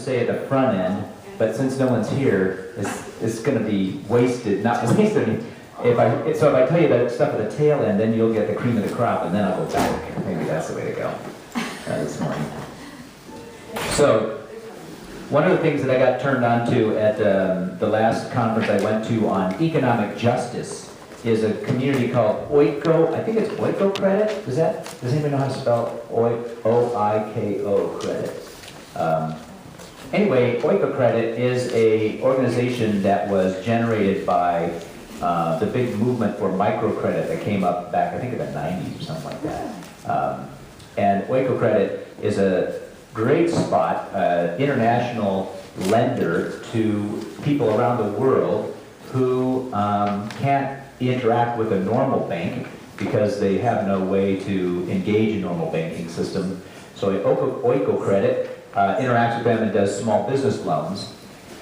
say at the front end, but since no one's here, it's going to be wasted, not wasted. If I tell you that stuff at the tail end, then you'll get the cream of the crop, and then I'll go back. Maybe that's the way to go this morning. So, one of the things that I got turned on to at the last conference I went to on economic justice is a community called Oiko. I think it's Oiko Credit. Does anybody know how to spell O-I-K-O credit? Anyway, Oiko Credit is a organization that was generated by the big movement for microcredit that came up back, I think, in the 90s or something like that. And Oiko Credit is a great spot, international lender to people around the world who can't interact with a normal bank because they have no way to engage a normal banking system. So Oiko Credit interacts with them and does small business loans.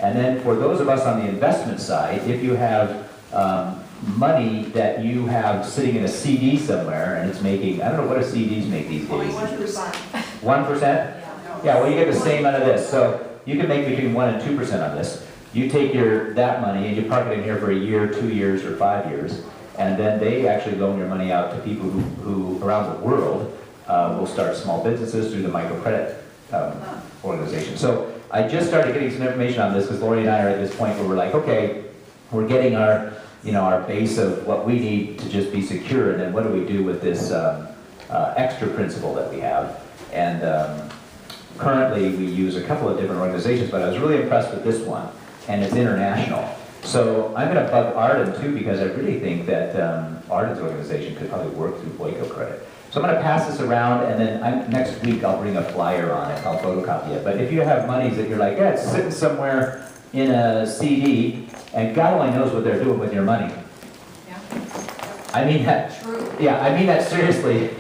And then for those of us on the investment side, if you have money that you have sitting in a CD somewhere and it's making, I don't know what do CDs make these days? 1%. 1%? Yeah, well, you get the same out of this. So you can make between 1% and 2% on this. You take that money and you park it in here for a year, 2 years, or 5 years, and then they actually loan your money out to people who around the world will start small businesses through the microcredit organization. So I just started getting some information on this because Lori and I are at this point where we're like, okay, we're getting our base of what we need to just be secure, and then what do we do with this extra principle that we have? And currently we use a couple of different organizations, but I was really impressed with this one, and it's international. So I'm going to bug Arden too, because I really think that Arden's organization could probably work through Oiko Credit. So I'm going to pass this around, and then next week I'll bring a flyer on it. I'll photocopy it. But if you have monies that you're like, yeah, it's sitting somewhere in a CD, and God only knows what they're doing with your money. Yeah. I mean that. True. Yeah, I mean that seriously. Yeah.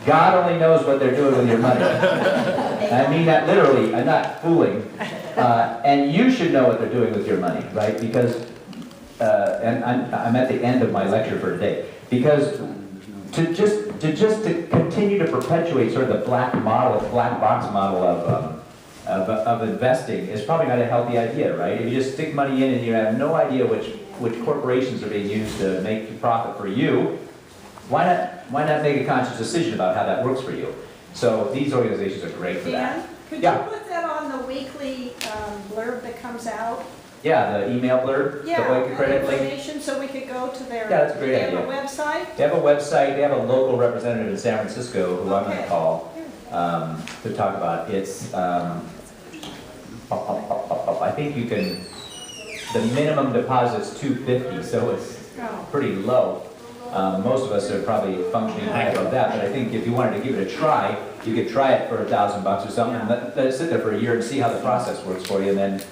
God only knows what they're doing with your money. I mean that literally. I'm not fooling. And you should know what they're doing with your money, right? Because, and I'm at the end of my lecture for today. Because to continue to perpetuate sort of the black box model of investing is probably not a healthy idea, right? If you just stick money in and you have no idea which corporations are being used to make the profit for you, why not make a conscious decision about how that works for you? So these organizations are great for that. Dan, could Yeah. you put that on the weekly blurb that comes out? Yeah, the email blurb, the Yeah, Oiko Credit link. information so we could go to their. Yeah, that's a great They have idea. a website? They have a website, they have a local representative in San Francisco who I'm going to Okay. call to talk about. It's, I think you can, the minimum deposit's $250, so it's Oh. pretty low. Most of us are probably functioning high above that, but I think if you wanted to give it a try, you could try it for $1,000 or something, and let it sit there for a year and see how the process works for you, and then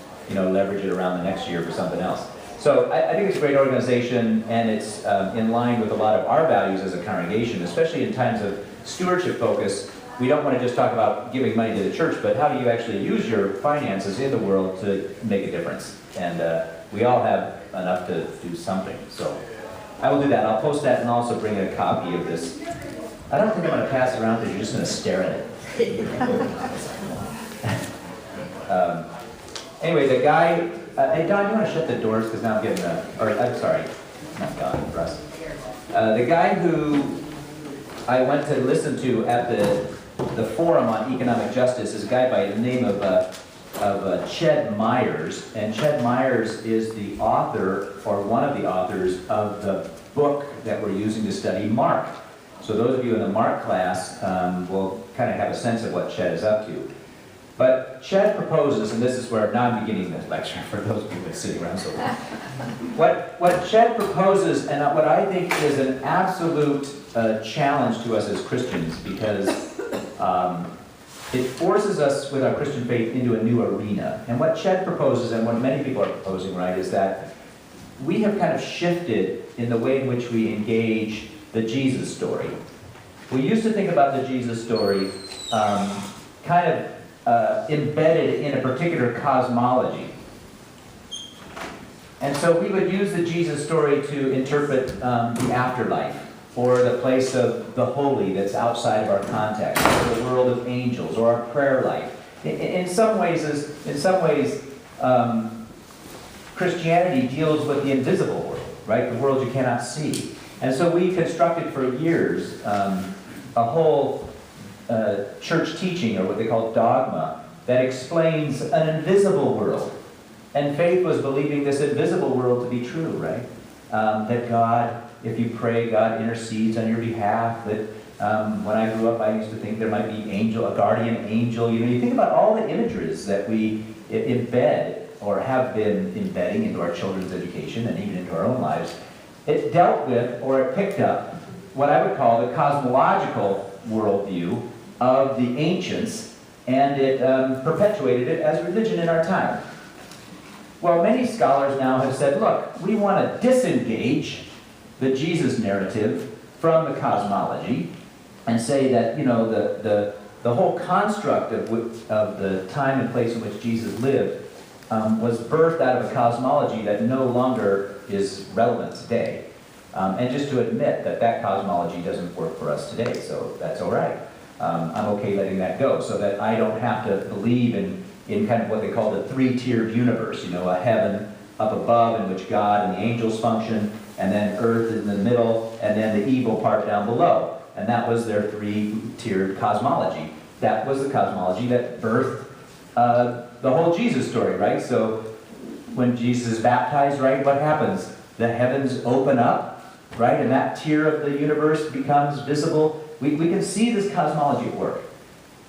leverage it around the next year for something else. So I think it's a great organization, and it's in line with a lot of our values as a congregation, especially in times of stewardship focus. We don't want to just talk about giving money to the church, but how do you actually use your finances in the world to make a difference? And we all have enough to do something, so I will do that. I'll post that and also bring a copy of this. I don't think I'm going to pass it around because you're just going to stare at it. Anyway, the guy, hey Don, you want to shut the doors because now I'm getting I'm sorry, not Don, Russ. The guy who I went to listen to at the forum on economic justice is a guy by the name of Ched Myers, and Ched Myers is the author, or one of the authors, of the book that we're using to study Mark. So those of you in the Mark class will kind of have a sense of what Ched is up to. But Ched proposes, and this is where now I'm beginning this lecture for those people sitting around so long. What Ched proposes, and what I think is an absolute challenge to us as Christians, because it forces us with our Christian faith into a new arena. And what Ched proposes, and what many people are proposing, right, is that we have kind of shifted in the way in which we engage the Jesus story. We used to think about the Jesus story kind of embedded in a particular cosmology. And so we would use the Jesus story to interpret the afterlife, or the place of the holy that's outside of our context, or the world of angels, or our prayer life. In some ways, Christianity deals with the invisible world, right? The world you cannot see. And so we constructed for years a whole church teaching, or what they call dogma, that explains an invisible world. And faith was believing this invisible world to be true, right? That God, if you pray, God intercedes on your behalf. That when I grew up, I used to think there might be a guardian angel. You know, you think about all the images that we embed or have been embedding into our children's education and even into our own lives. It dealt with, or it picked up, what I would call the cosmological worldview of the ancients, and it perpetuated it as religion in our time. Well, many scholars now have said, look, we want to disengage the Jesus narrative from the cosmology and say that, you know, the whole construct of the time and place in which Jesus lived was birthed out of a cosmology that no longer is relevant today. And just to admit that that cosmology doesn't work for us today, so that's all right. I'm okay letting that go, so that I don't have to believe in kind of what they call the three-tiered universe, you know, a heaven up above in which God and the angels function, and then earth in the middle, and then the evil part down below. And that was their three-tiered cosmology. That was the cosmology that birthed the whole Jesus story, right? So when Jesus is baptized, right, what happens? The heavens open up, right? And that tier of the universe becomes visible. We can see this cosmology at work.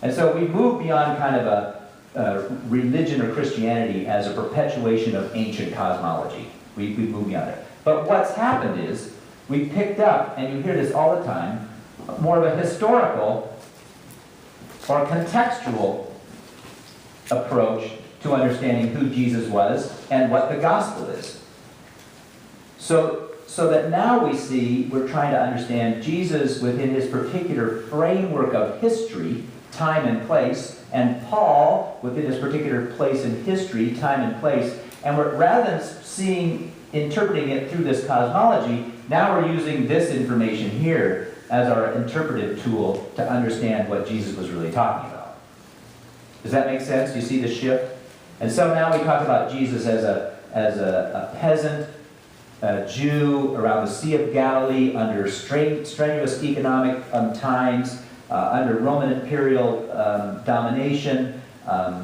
And so we move beyond kind of a religion or Christianity as a perpetuation of ancient cosmology. We move beyond it. But what's happened is we picked up, and you hear this all the time, more of a historical or contextual approach to understanding who Jesus was and what the gospel is. So that now we see, we're trying to understand Jesus within his particular framework of history, time and place, and Paul within his particular place in history, time and place, and we're, rather than interpreting it through this cosmology, now we're using this information here as our interpretive tool to understand what Jesus was really talking about. Does that make sense? Do you see the shift? And so now we talk about Jesus as a peasant, a Jew around the Sea of Galilee under strenuous economic times, under Roman imperial domination,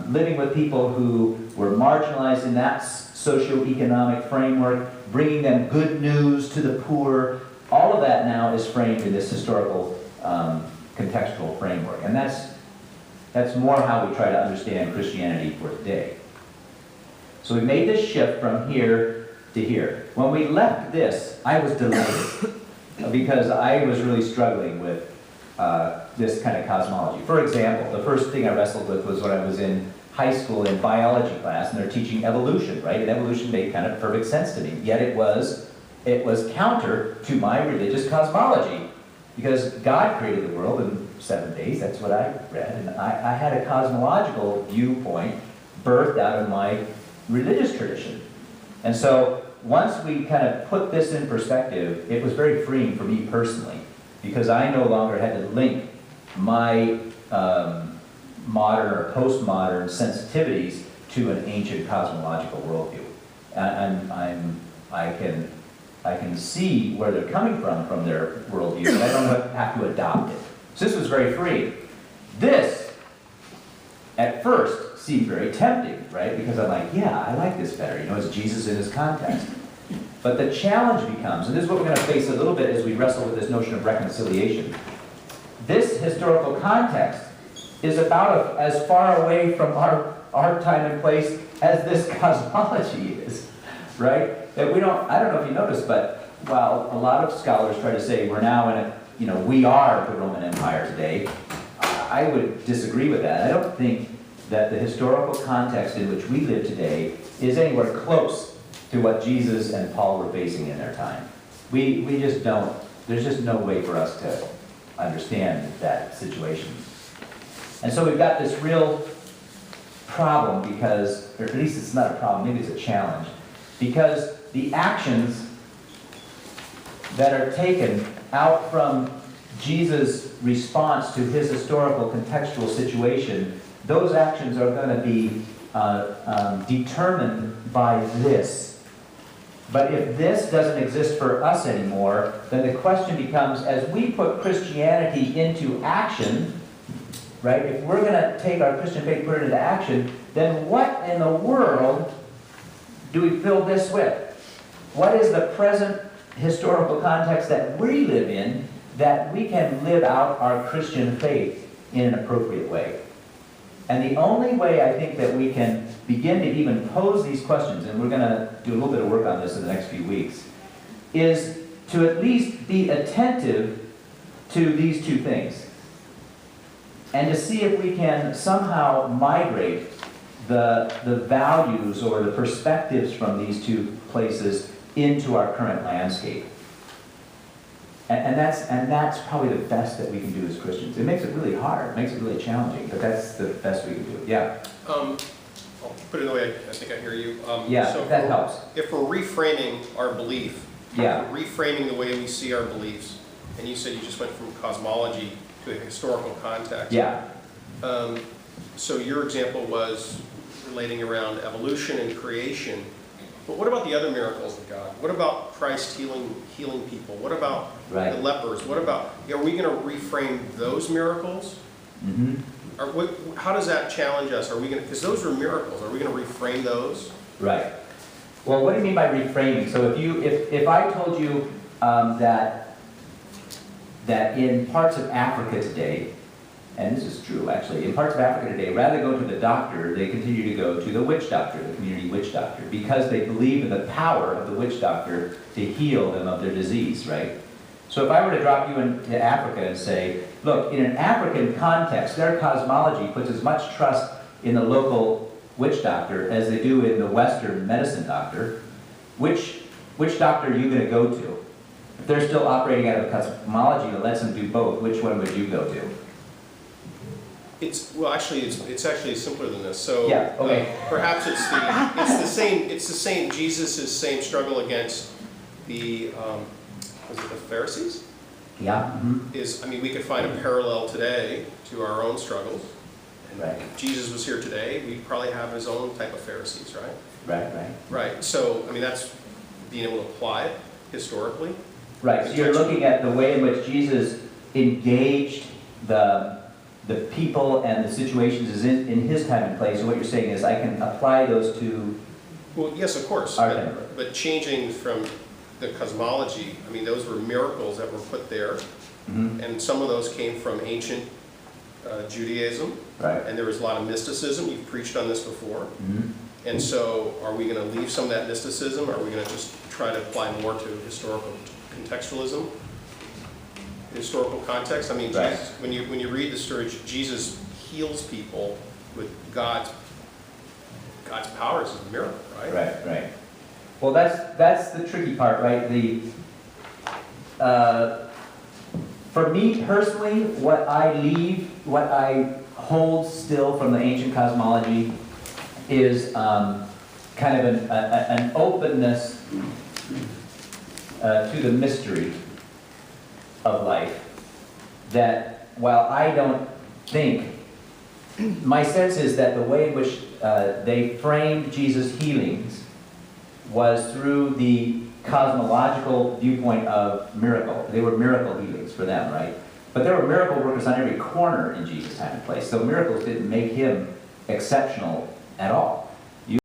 living with people who were marginalized in that socioeconomic framework, bringing them good news to the poor. All of that now is framed in this historical contextual framework. And that's more how we try to understand Christianity for today. So we made this shift from here to here. When we left this, I was delighted because I was really struggling with this kind of cosmology. For example, the first thing I wrestled with was when I was in high school in biology class, and they're teaching evolution, right? And evolution made kind of perfect sense to me. Yet it was counter to my religious cosmology, because God created the world in 7 days. That's what I read, and I had a cosmological viewpoint birthed out of my religious tradition. And so once we kind of put this in perspective, it was very freeing for me personally, because I no longer had to link my modern or postmodern sensitivities to an ancient cosmological worldview. And I can see where they're coming from their worldview, but I don't have to adopt it. So this was very free. This, at first, seemed very tempting, right? Because I'm like, yeah, I like this better. You know, it's Jesus in his context. But the challenge becomes, and this is what we're going to face a little bit as we wrestle with this notion of reconciliation. This historical context is about as far away from our time and place as this cosmology is, right? That I don't know if you noticed, but while a lot of scholars try to say we're now in we are the Roman Empire today, I would disagree with that. I don't think that the historical context in which we live today is anywhere close to what Jesus and Paul were facing in their time. We just don't, there's just no way for us to understand that situation. And so we've got this real problem because, or at least it's not a problem, maybe it's a challenge, because the actions that are taken out from Jesus' response to his historical contextual situation those actions are going to be determined by this. But if this doesn't exist for us anymore, then the question becomes, as we put Christianity into action, right? If we're going to take our Christian faith, put it into action, then what in the world do we fill this with? What is the present historical context that we live in that we can live out our Christian faith in an appropriate way? And the only way I think that we can begin to even pose these questions, and we're going to do a little bit of work on this in the next few weeks, is to at least be attentive to these two things. And to see if we can somehow migrate the values or the perspectives from these two places into our current landscape. And that's probably the best that we can do as Christians. It makes it really hard, it makes it really challenging, but that's the best we can do. Yeah? I'll put it in the way I think I hear you. Yeah, so that helps. If we're reframing our belief, Yeah. reframing the way we see our beliefs, and you said you just went from cosmology to a historical context. Yeah. So your example was relating around evolution and creation. But what about the other miracles of God? What about Christ healing people? What about Right. the lepers? What about, are we going to reframe those miracles? Mm-hmm. How does that challenge us? Are we going to, because those are miracles, are we going to reframe those? Right. Well, what do you mean by reframing? So if I told you that in parts of Africa today, and this is true actually, in parts of Africa today, rather than go to the doctor, they continue to go to the witch doctor, the community witch doctor, because they believe in the power of the witch doctor to heal them of their disease, right? So if I were to drop you into Africa and say, look, in an African context, their cosmology puts as much trust in the local witch doctor as they do in the Western medicine doctor, which doctor are you going to go to? If they're still operating out of a cosmology that lets them do both, which one would you go to? It's actually simpler than this. So Yeah, okay. Perhaps it's the same Jesus' same struggle against the was it the Pharisees? Yeah. Mm-hmm. We could find a parallel today to our own struggles. And Right. if Jesus was here today, we'd probably have his own type of Pharisees, right? Right. Right. So that's being able to apply it historically. Right. So you're looking at the way in which Jesus engaged the people and the situations is in his time and place. And what you're saying is I can apply those to. Well, yes, of course. our But changing from the cosmology, those were miracles that were put there. Mm-hmm. And some of those came from ancient Judaism. Right. And there was a lot of mysticism. You've preached on this before. Mm-hmm. And so are we going to leave some of that mysticism? Or are we going to just try to apply more to historical contextualism? Historical context? Right. Jesus, when you read the story, Jesus heals people with God's powers as a miracle, right? Right. Well, that's the tricky part, right? For me personally, what I hold still from the ancient cosmology is kind of an openness to the mystery of life. That while I don't think, my sense is that the way in which they framed Jesus' healings was through the cosmological viewpoint of miracle. They were miracle healings for them, right? But there were miracle workers on every corner in Jesus' time and place. So miracles didn't make him exceptional at all.